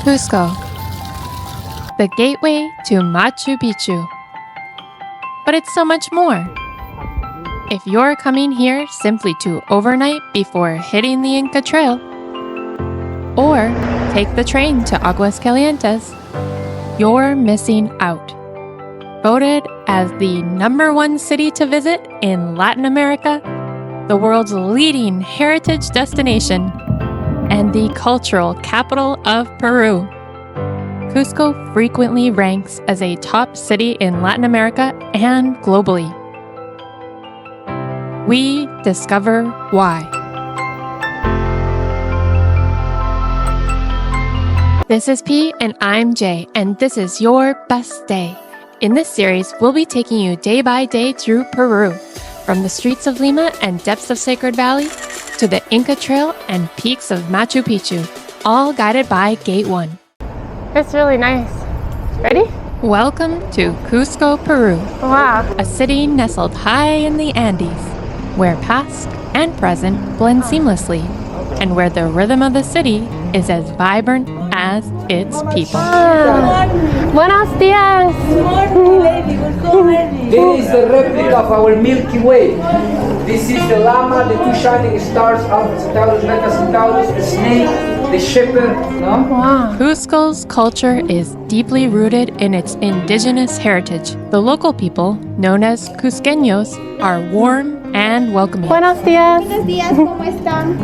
Cusco, the gateway to Machu Picchu. But it's so much more. If you're coming here simply to overnight before hitting the Inca Trail, or take the train to Aguas Calientes, you're missing out. Voted as the #1 city to visit in Latin America, the world's leading heritage destination, and the cultural capital of Peru, Cusco frequently ranks as a top city in Latin America and globally. We discover why. This is P and I'm J, and this is your best day. In this series, we'll be taking you day by day through Peru, from the streets of Lima and depths of Sacred Valley to the Inca Trail and peaks of Machu Picchu, all guided by Gate 1. It's really nice. Ready? Welcome to Cusco, Peru, Wow. a city nestled high in the Andes, where past and present blend seamlessly, and where the rhythm of the city is as vibrant as its people. Buenos días. This is the replica of our Milky Way. This is the llama, the two shining stars, Alpha Centaurus, Beta Centaurus, the snake, the shepherd. No? Wow. Cusco's culture is deeply rooted in its indigenous heritage. The local people, known as Cusqueños, are warm and welcoming. Buenos días. Buenos días, ¿cómo están?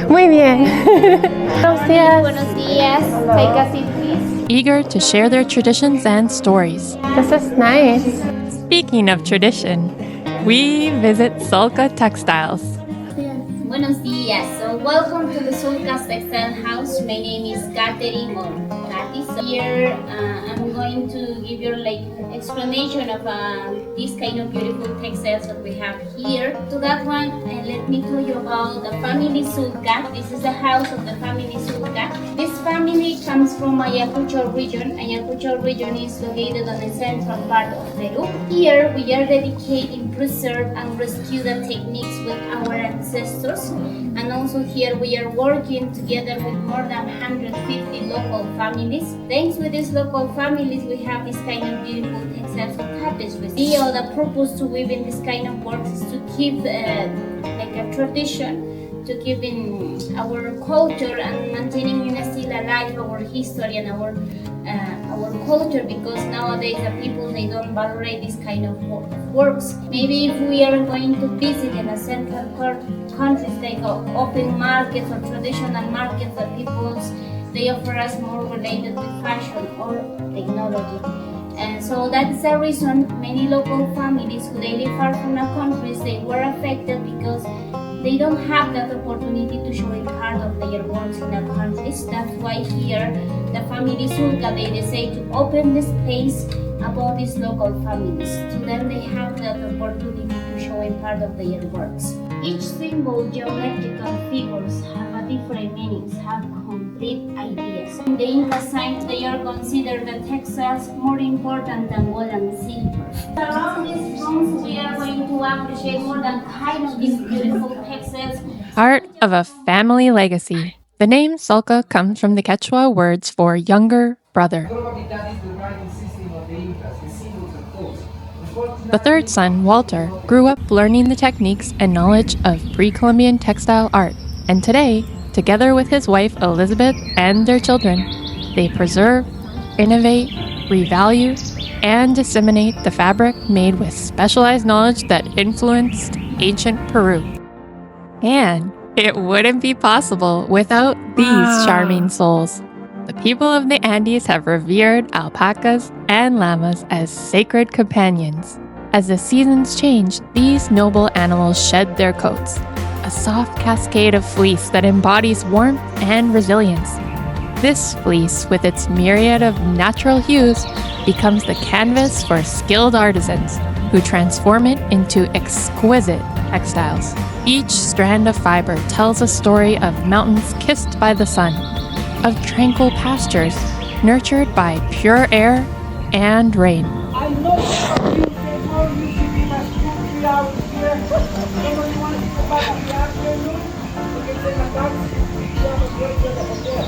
Muy bien. Buenos días. Buenos días. Take a seat, please. Eager to share their traditions and stories. This is nice. Speaking of tradition, we visit Sulca Textiles. Buenos días. So welcome to the Sulca Textile House. My name is Catherine or Katy. So here I'm going to give you like explanation of this kind of beautiful textiles that we have here. To that one, let me tell you about the family Sulca. This is the house of the family Sulca. This family comes from Ayacucho region. Ayacucho region is located on the central part of Peru. Here we are dedicating, preserve and rescue the techniques with our ancestors. And also here we are working together with more than 150 local families. Thanks to these local families, we have this kind of beautiful textiles and tapestries. The purpose to weaving this kind of works is to keep like a tradition, to keep in our culture and maintaining still alive our history and our culture, because nowadays the people, they don't valorate this kind of works. Maybe if we are going to visit in a central countries like open markets or traditional markets, that people, they offer us more related with fashion or technology. And so that's the reason many local families who they live far from the countries, they were affected because they don't have that opportunity to show a part of their works in their countries. That's why here, the family Sulca, they decide to open this place about these local families. To them, they have that opportunity to show a part of their works. Each symbol, geometrical figures have a different meanings, have complete ideas. In the Inca side, they are considered the textiles more important than gold and silver. Around these rooms, we are going to appreciate more than kind of these beautiful textiles. Part of a family legacy. The name Sulca comes from the Quechua words for younger brother. The third son, Walter, grew up learning the techniques and knowledge of pre-Columbian textile art, and today, together with his wife Elizabeth and their children, they preserve, innovate, revalue, and disseminate the fabric made with specialized knowledge that influenced ancient Peru. And it wouldn't be possible without these charming souls. The people of the Andes have revered alpacas and llamas as sacred companions. As the seasons change, these noble animals shed their coats, a soft cascade of fleece that embodies warmth and resilience. This fleece, with its myriad of natural hues, becomes the canvas for skilled artisans who transform it into exquisite textiles. Each strand of fiber tells a story of mountains kissed by the sun, of tranquil pastures nurtured by pure air and rain. I know you can more you should be much 2-3 hours here. Anybody want to go back in the afternoon? You can take a taxi. You have a great day over there.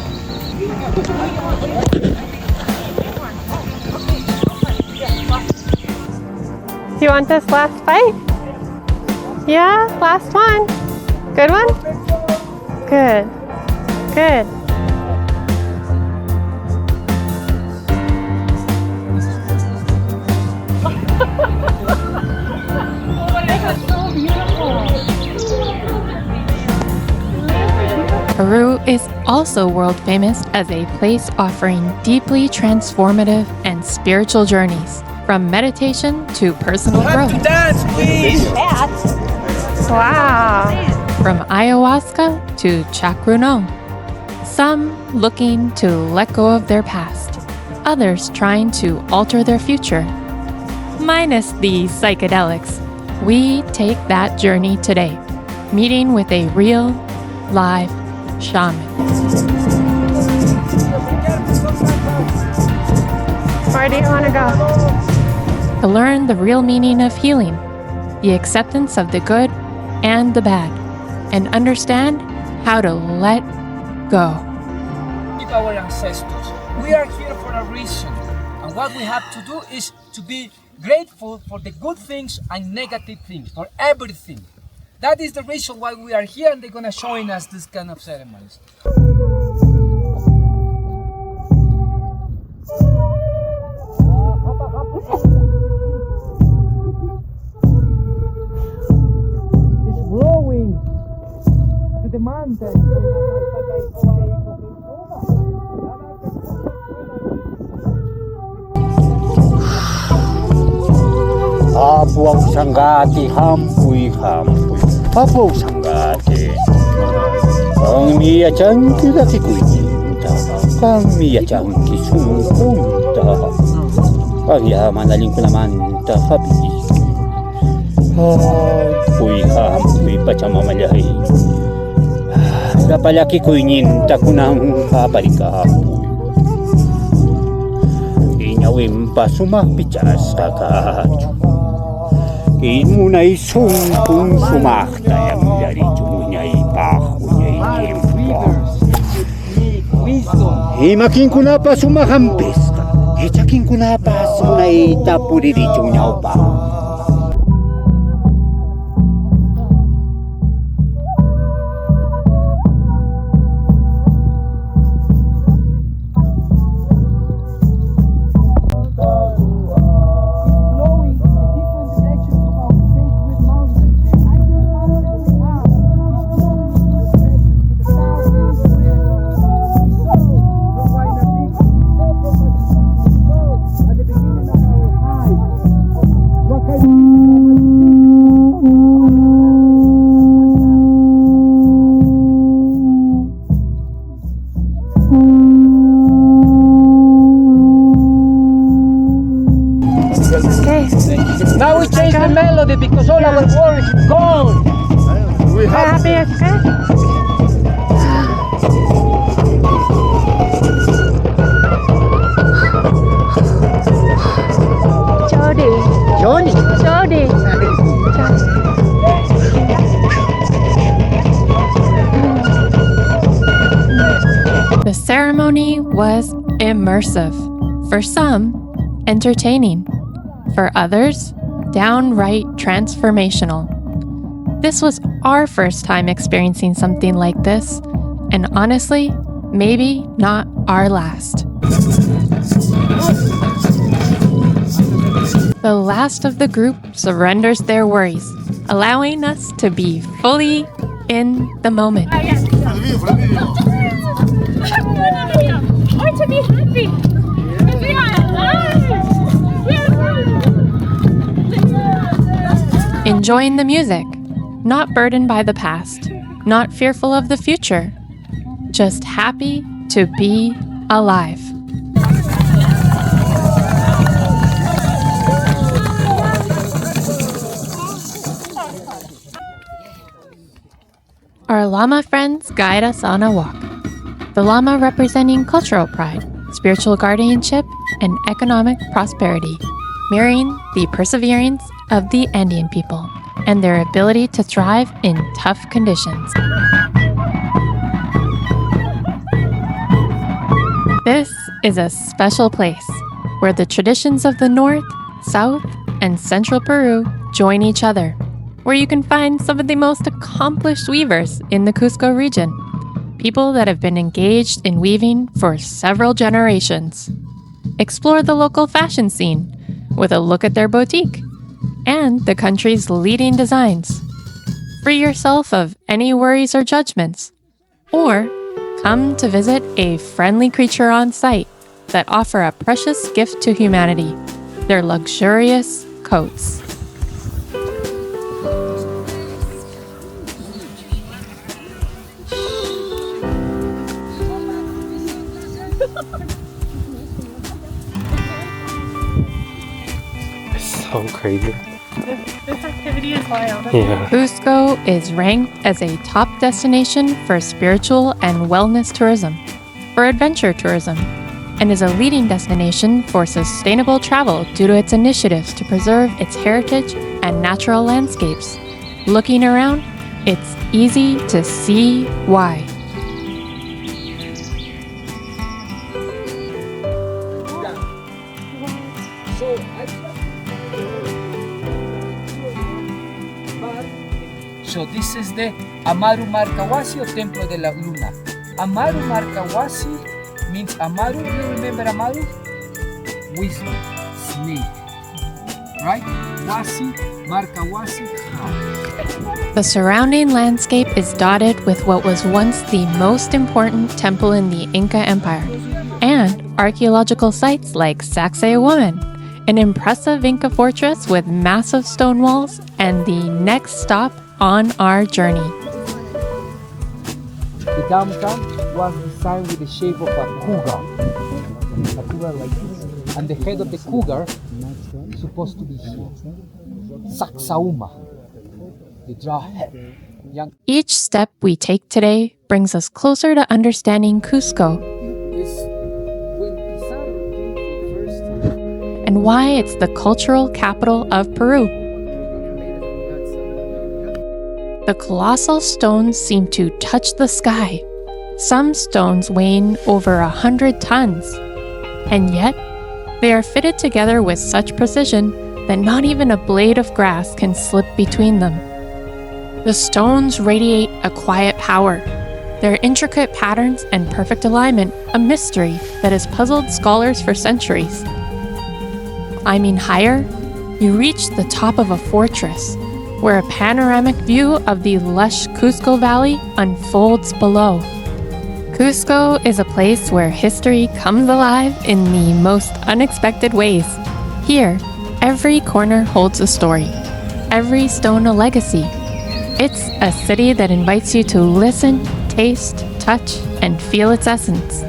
You want this last bite? Yeah, last one. Good one? Good. Good. Peru is also world famous as a place offering deeply transformative and spiritual journeys, from meditation to personal growth. Dance, please. Wow. From ayahuasca to chacrunong. Some looking to let go of their past, others trying to alter their future. Minus the psychedelics, we take that journey today, meeting with a real, live shaman. Where do you want to go? To learn the real meaning of healing, the acceptance of the good and the bad, and understand how to let go. Our ancestors. We are here for a reason, and what we have to do is to be grateful for the good things and negative things, for everything. That is the reason why we are here, and they're gonna showing us this kind of ceremonies. It's blowing to the mountain. Apuang sanggati, hampuy, Apuang sanggati. Ang miyacang kikuinta, kang miyacang kisungkunta. Ang yamanaling ko naman tahabi. Hampuy, pachamamalahay. Kapalaki ko ininta ko ng paparikahampuy. Inyawin pa sumapitsas sa kacho. Kain mo na isungkong sumakta yung larito mo niya ipako niya iimpa. Himakin ko na pa sumakampis ka. Hitsakin ko na pa sumuna itapuririto niya pa. Now we change the melody because all our worries is gone. We have happy, okay? Jody. The ceremony was immersive. For some, entertaining. For others, downright transformational. This was our first time experiencing something like this, and honestly, maybe not our last. The last of the group surrenders their worries, allowing us to be fully in the moment. Or to be happy. We are alive. Enjoying the music, not burdened by the past, not fearful of the future, just happy to be alive. Our llama friends guide us on a walk. The llama representing cultural pride, spiritual guardianship, and economic prosperity, mirroring the perseverance of the Andean people and their ability to thrive in tough conditions. This is a special place where the traditions of the North, South, and Central Peru join each other, where you can find some of the most accomplished weavers in the Cusco region, people that have been engaged in weaving for several generations. Explore the local fashion scene with a look at their boutique and the country's leading designs. Free yourself of any worries or judgments, or come to visit a friendly creature on site that offer a precious gift to humanity, their luxurious coats. So crazy. This activity is wild. Yeah. Cusco is ranked as a top destination for spiritual and wellness tourism, for adventure tourism, and is a leading destination for sustainable travel due to its initiatives to preserve its heritage and natural landscapes. Looking around, it's easy to see why. So this is the Amaru Markawasi or Templo de la Luna. Amaru Markawasi means Amaru, you remember Amaru? Wisdom, snake, right? Wasi, Markawasi, cow. The surrounding landscape is dotted with what was once the most important temple in the Inca Empire, and archaeological sites like Sacsayhuaman, an impressive Inca fortress with massive stone walls, and the next stop on our journey. The downtown was designed with the shape of a cougar like this. And the head of the cougar is supposed to be here. Sacsayhuaman, the draw head. Each step we take today brings us closer to understanding Cusco and why it's the cultural capital of Peru. The colossal stones seem to touch the sky, some stones weighing over 100 tons. And yet, they are fitted together with such precision that not even a blade of grass can slip between them. The stones radiate a quiet power, their intricate patterns and perfect alignment a mystery that has puzzled scholars for centuries. Climbing higher, you reach the top of a fortress, where a panoramic view of the lush Cusco Valley unfolds below. Cusco is a place where history comes alive in the most unexpected ways. Here, every corner holds a story, every stone a legacy. It's a city that invites you to listen, taste, touch, and feel its essence.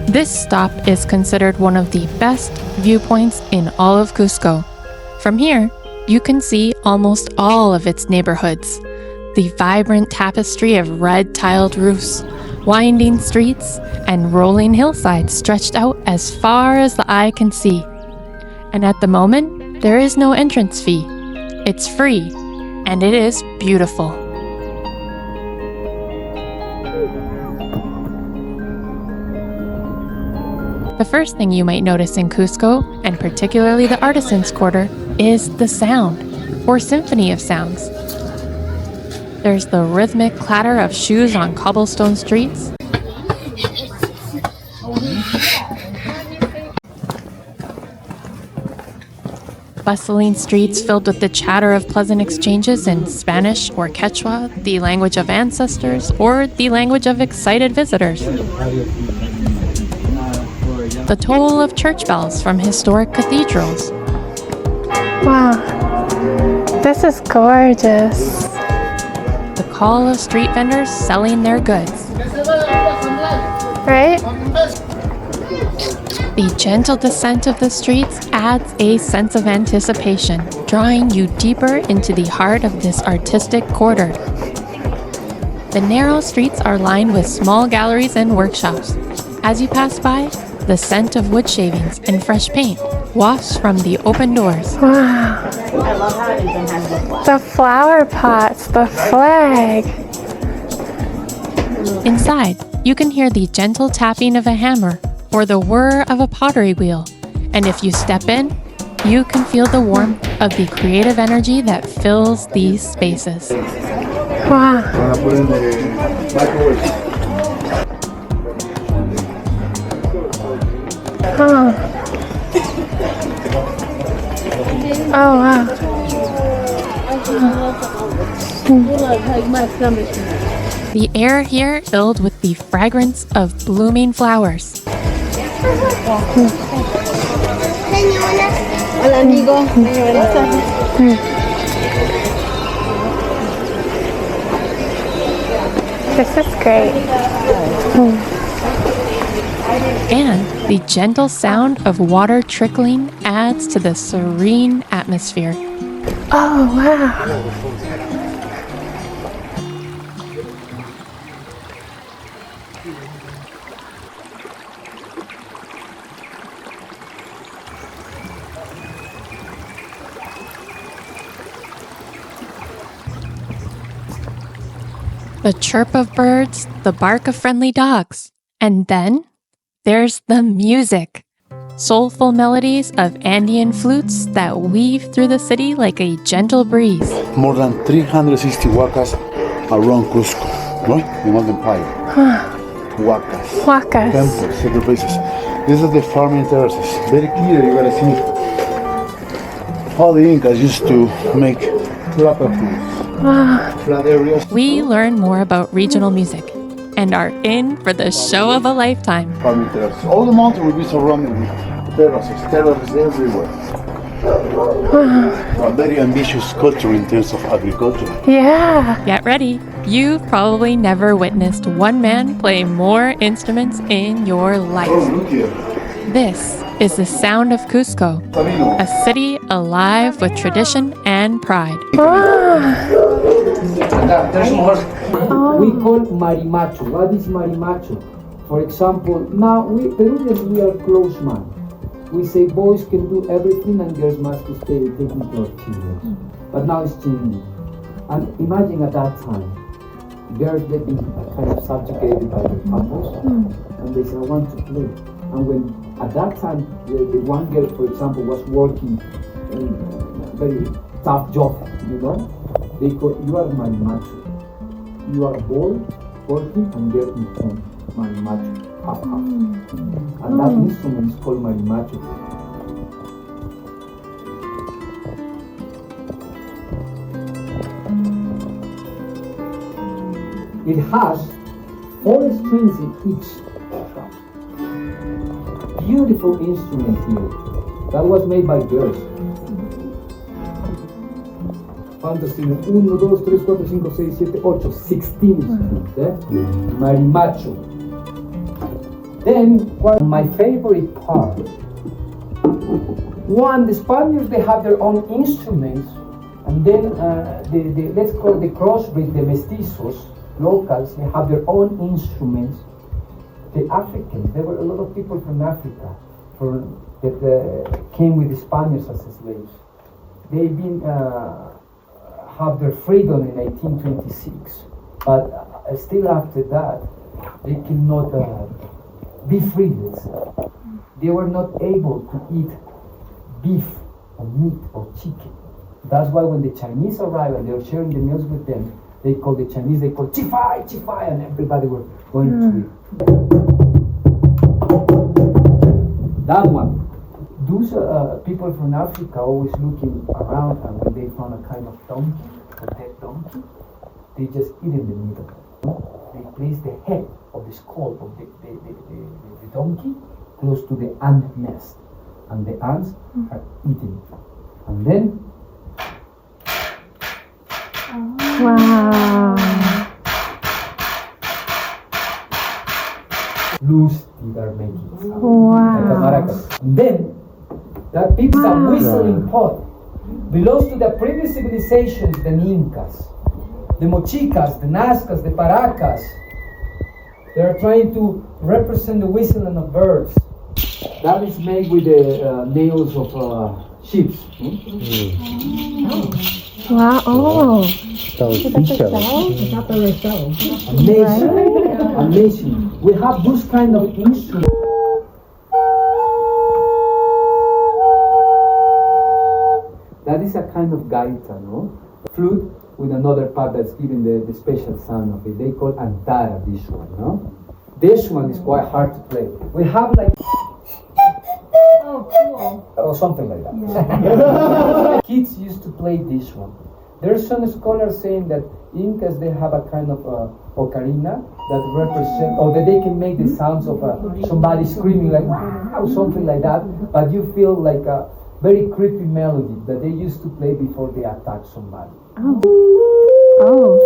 This stop is considered one of the best viewpoints in all of Cusco. From here, you can see almost all of its neighborhoods, the vibrant tapestry of red-tiled roofs, winding streets, and rolling hillsides stretched out as far as the eye can see. And at the moment, there is no entrance fee. It's free, and it is beautiful. The first thing you might notice in Cusco, and particularly the Artisans Quarter, is the sound, or symphony of sounds. There's the rhythmic clatter of shoes on cobblestone streets, bustling streets filled with the chatter of pleasant exchanges in Spanish or Quechua, the language of ancestors, or the language of excited visitors. The toll of church bells from historic cathedrals. Wow, this is gorgeous. The call of street vendors selling their goods. Right? The gentle descent of the streets adds a sense of anticipation, drawing you deeper into the heart of this artistic quarter. The narrow streets are lined with small galleries and workshops. As you pass by, the scent of wood shavings and fresh paint wafts from the open doors. Wow. The flower pots, the flag. Inside, you can hear the gentle tapping of a hammer or the whir of a pottery wheel. And if you step in, you can feel the warmth of the creative energy that fills these spaces. Wow. Huh. Oh, wow. The air here filled with the fragrance of blooming flowers. Hola, amigo. This is great. And the gentle sound of water trickling adds to the serene atmosphere. Oh, wow. The chirp of birds, the bark of friendly dogs. And then there's the music. Soulful melodies of Andean flutes that weave through the city like a gentle breeze. More than 360 huacas around Cusco, right? The Inca Empire. Huacas. Huacas. Temples, sacred places. These are the farming terraces. Very clear, you gotta see how the Incas used to make flat areas. We learn more about regional music and are in for the show of a lifetime. Farming terraces. All the mountain will be surrounded with terraces everywhere. A very ambitious culture in terms of agriculture. Yeah. Get ready. You've probably never witnessed one man play more instruments in your life. Oh, look here. This is the sound of Cusco, a city alive with tradition and pride. There's more. We call marimacho. What is marimacho? For example, now we Peruvians, we are close man. We say boys can do everything and girls must stay taking care of children. But now it's changing. And imagine at that time, girls they've been kind of subjugated by their couples, and they say, I want to play. And when at that time the one girl, for example, was working in a very tough job, you know, they call you are marimacho. You are a boy working and girl in home, marimacho, half. And that instrument is called marimacho. It has 4 strings in each. Beautiful instrument here. That was made by girls. Fantasy. 1, 2, 3, 4, 5, 6, 7, 8, 16 strings. Marimacho. Then, my favorite part. One, the Spaniards, they have their own instruments. And then, let's call it the crossbreed, the mestizos, locals, they have their own instruments. The Africans, there were a lot of people from Africa that came with the Spaniards as slaves. They've been have their freedom in 1826, but still after that, they cannot be free. Let's say. They were not able to eat beef or meat or chicken. That's why when the Chinese arrived and they were sharing the meals with them, they called the Chinese, they called chifai, chifai, and everybody were going to eat. That one. Those people from Africa always looking around, and when they found a kind of donkey, a dead donkey, they just eat in the middle. They place the head of the skull of the donkey close to the ant nest, and the ants are eating it. And then Wow. loose they are making. Wow. And then that people are whistling pot belongs to the previous civilizations, the Incas, the Mochicas, the Nazcas, the Paracas. They are trying to represent the whistling of birds. That is made with the nails of sheep. Wow. Oh. Amazing. Amazing. We have those kind of instruments. kind of gaita, no? Flute with another part that's giving the special sound of it. They call antara this one, no? This one is quite hard to play. We have like or something like that. Yeah. Kids used to play this one. There's some scholars saying that Incas, they have a kind of ocarina that represent, or that they can make the sounds of somebody screaming like wow, something like that, but you feel like a very creepy melody that they used to play before they attack somebody. Oh. Oh.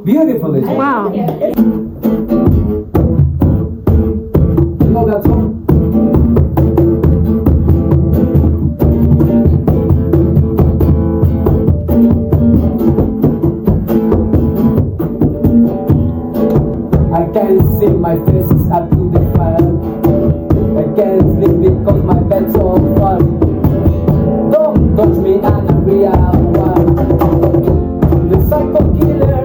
Beautiful, isn't it? Wow. You know that song? I can't see my face is up to the fire. I can't sleep because my bed's on fire. Don't touch me, I'm a real one. The psycho killer.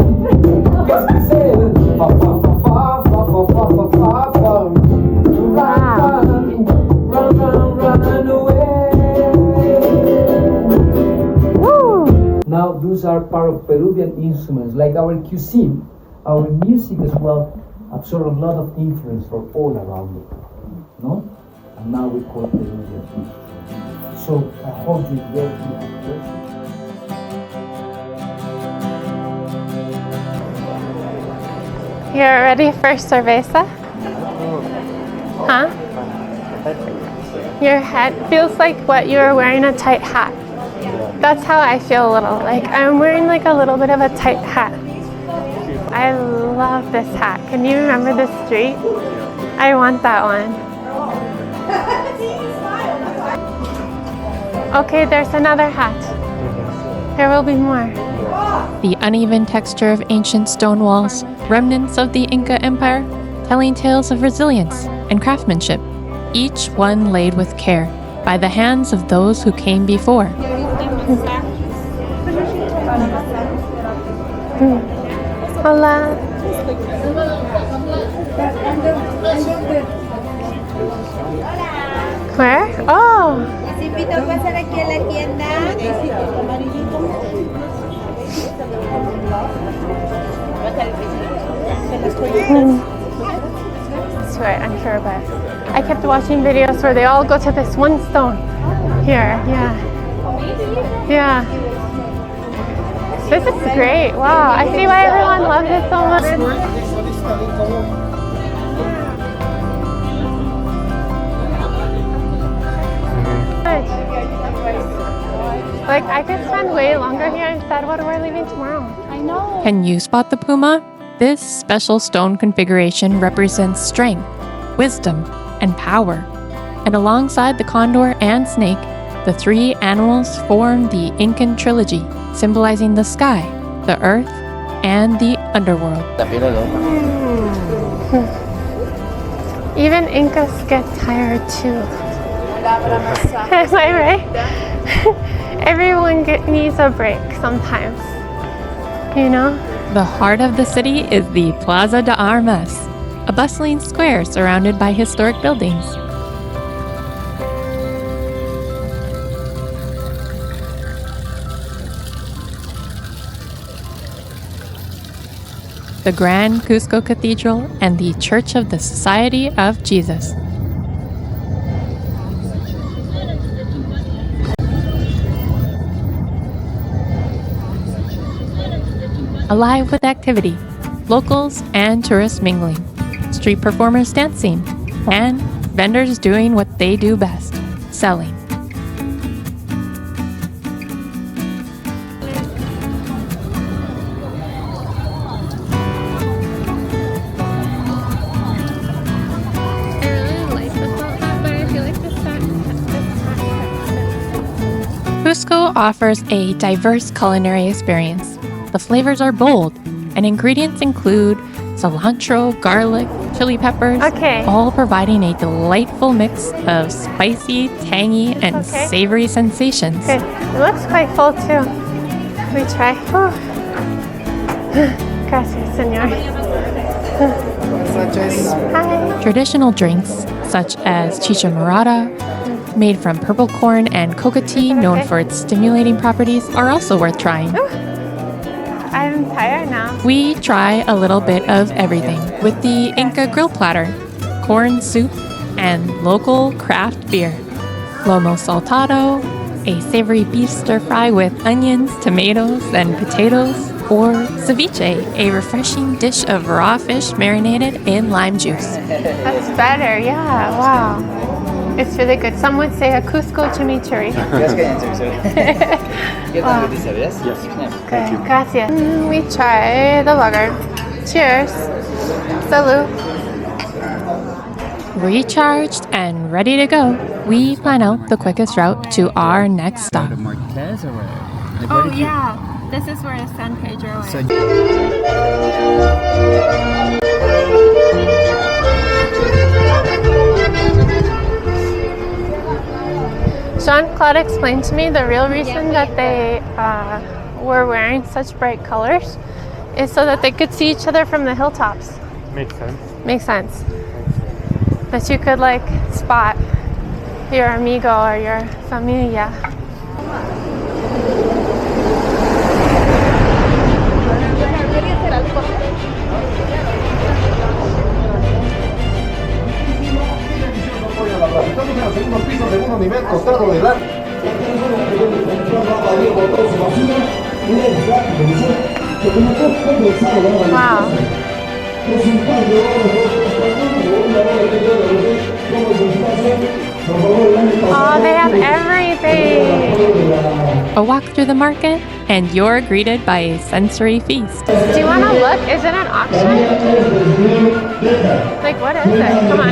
Now those are part of Peruvian instruments, like our cuisine, our music as well absorb a lot of influence from all around the world, no? And now we call Peruvian instruments. So I hope you will have questions. You're ready for cerveza? Huh? Your head feels like what you are wearing a tight hat. That's how I feel a little. Like I'm wearing like a little bit of a tight hat. I love this hat. Can you remember this street? I want that one. Okay, there's another hat. There will be more. The uneven texture of ancient stone walls, remnants of the Inca Empire, telling tales of resilience and craftsmanship, each one laid with care by the hands of those who came before. Hola. Where? Oh. Pasar aquí a la tienda. Swear, I'm sure, but I kept watching videos where they all go to this one stone. Here, yeah. Yeah. This is great. Wow, I see why everyone loves it so much. Like, I could spend way longer here instead. What we're leaving tomorrow. I know. Can you spot the puma? This special stone configuration represents strength, wisdom, and power. And alongside the condor and snake, the three animals form the Incan trilogy, symbolizing the sky, the earth, and the underworld. Even Incas get tired too. Am I right? Everyone needs a break sometimes, you know? The heart of the city is the Plaza de Armas, a bustling square surrounded by historic buildings. The Grand Cusco Cathedral and the Church of the Society of Jesus. Alive with activity, locals and tourists mingling, street performers dancing, and vendors doing what they do best, selling. Cusco offers a diverse culinary experience. The flavors are bold, and ingredients include cilantro, garlic, chili peppers, all providing a delightful mix of spicy, tangy, and savory sensations. Good. It looks quite full too. We try. Gracias, señor. Hi. Traditional drinks, such as chicha morada, made from purple corn, and coca tea, known for its stimulating properties, are also worth trying. I'm tired now. We try a little bit of everything with the Inca grill platter, corn soup, and local craft beer. Lomo saltado, a savory beef stir-fry with onions, tomatoes, and potatoes, or ceviche, a refreshing dish of raw fish marinated in lime juice. That's better, yeah, wow. It's really good. Some would say a Cusco chimichurri. Wow. Okay, gracias. We try the lager. Cheers. Salud. Recharged and ready to go, we plan out the quickest route to our next stop. Oh yeah, this is where San Pedro is. Jean-Claude explained to me the real reason that they were wearing such bright colors is so that they could see each other from the hilltops. Makes sense. Makes sense. That you could like spot your amigo or your familia. Estamos en el segundo piso, segundo nivel, costado del arte. Wow. Oh, they have everything. A walk through the market, and you're greeted by a sensory feast. Do you want to look? Is it an auction? Like, what is it? Come on.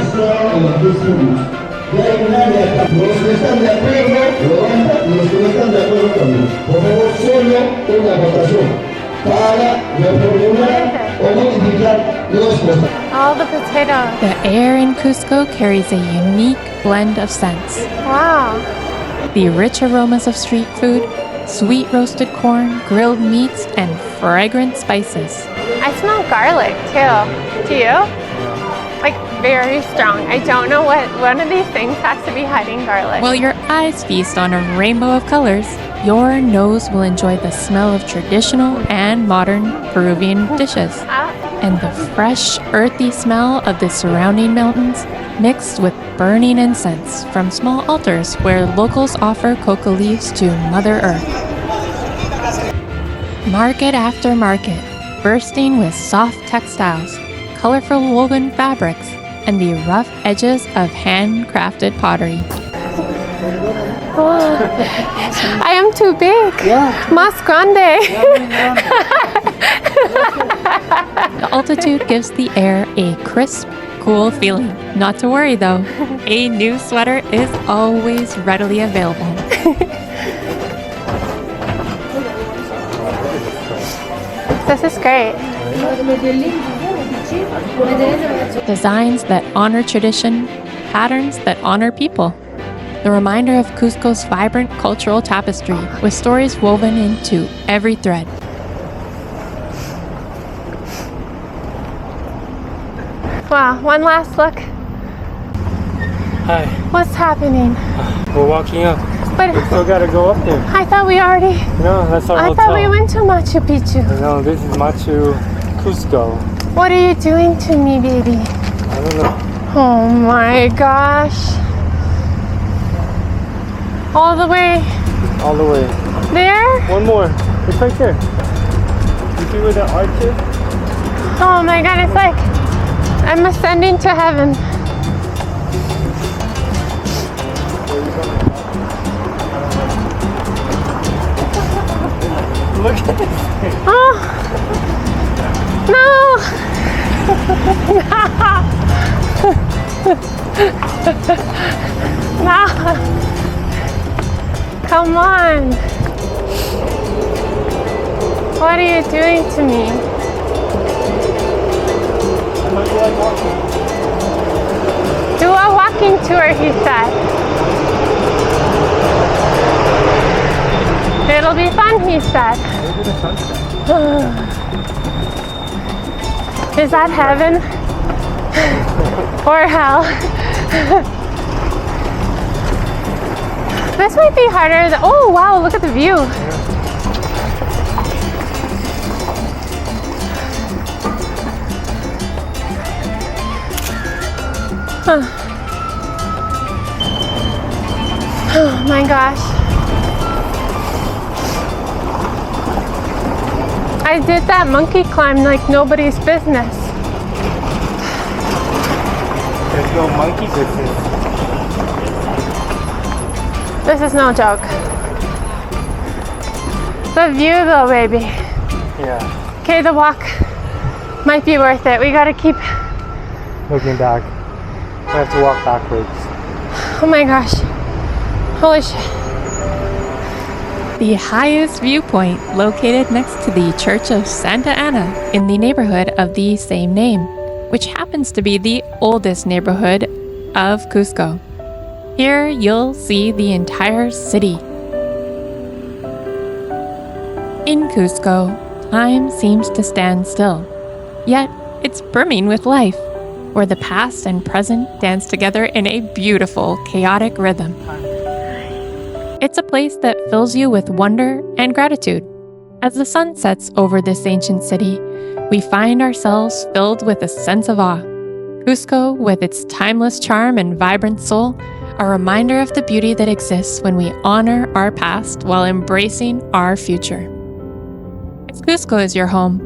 All the potatoes. The air in Cusco carries a unique blend of scents. Wow. The rich aromas of street food, sweet roasted corn, grilled meats, and fragrant spices. I smell garlic too. Do you? Like very strong. I don't know what one of these things has to be hiding garlic. While your eyes feast on a rainbow of colors, your nose will enjoy the smell of traditional and modern Peruvian dishes. And the fresh, earthy smell of the surrounding mountains mixed with burning incense from small altars where locals offer coca leaves to Mother Earth. Market after market, bursting with soft textiles, colorful woven fabrics, and the rough edges of handcrafted pottery. Oh, I am too big. Yeah. Más grande. The altitude gives the air a crisp, cool feeling. Not to worry though, a new sweater is always readily available. This is great. Designs that honor tradition, patterns that honor people. The reminder of Cusco's vibrant cultural tapestry with stories woven into every thread. Wow, one last look. Hi. What's happening? We're walking up. But We still gotta go up there. I thought we already... No, that's our I hotel. thought we went to Machu Picchu. No, this is Machu Cusco. What are you doing to me, baby? I don't know. Oh my gosh. All the way All the way. there? One more. It's right there. You see where the arch is? Oh my god, it's like I'm ascending to heaven. Look at this. Oh no! No! Come on! What are you doing to me? Do a walking tour, he said. It'll be fun, he said. Is that heaven? Or hell? This might be harder than, oh wow, look at the view. Huh. Oh my gosh. I did that monkey climb like nobody's business. There's no monkey business. This is no joke. The view though, baby. Yeah. Okay, the walk might be worth it. We gotta keep... Looking back. I have to walk backwards. Oh my gosh. Holy shit. The highest viewpoint located next to the Church of Santa Ana in the neighborhood of the same name, which happens to be the oldest neighborhood of Cusco. Here you'll see the entire city. In Cusco, time seems to stand still, yet it's brimming with life, where the past and present dance together in a beautiful, chaotic rhythm. It's a place that fills you with wonder and gratitude. As the sun sets over this ancient city, we find ourselves filled with a sense of awe. Cusco, with its timeless charm and vibrant soul, a reminder of the beauty that exists when we honor our past while embracing our future. If Cusco is your home,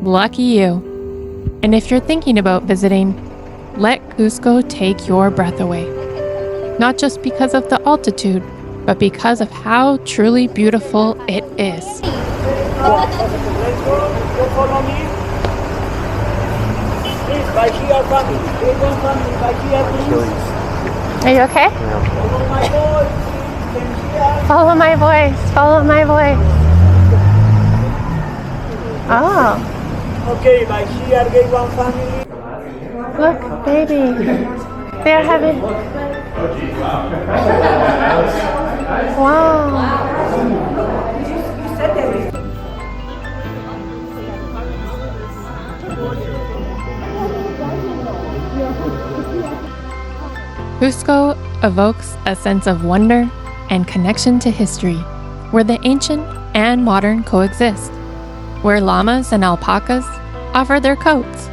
lucky you. And if you're thinking about visiting, let Cusco take your breath away. Not just because of the altitude, but because of how truly beautiful it is. Follow me. Please, by here, family. By here, please. Are you okay? Follow my voice. Follow my voice. Follow my voice. Oh. Okay, by here, get one family. Look, baby. They're having... Wow. Cusco evokes a sense of wonder and connection to history, where the ancient and modern coexist, where llamas and alpacas offer their coats,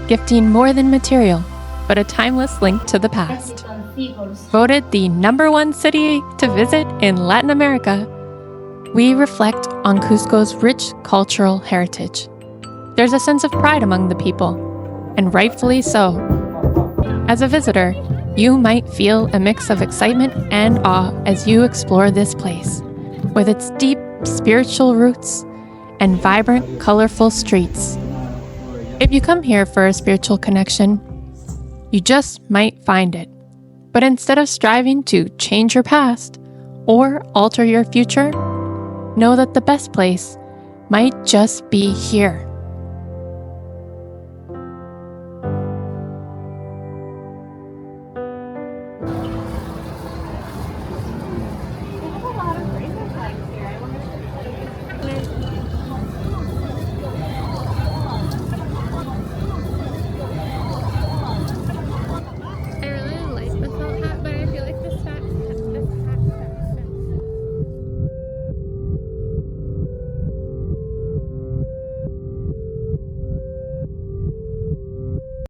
gifting more than material, but a timeless link to the past. Voted the #1 city to visit in Latin America, we reflect on Cusco's rich cultural heritage. There's a sense of pride among the people, and rightfully so. As a visitor, you might feel a mix of excitement and awe as you explore this place, with its deep spiritual roots and vibrant, colorful streets. If you come here for a spiritual connection, you just might find it. But instead of striving to change your past or alter your future, know that the best place might just be here.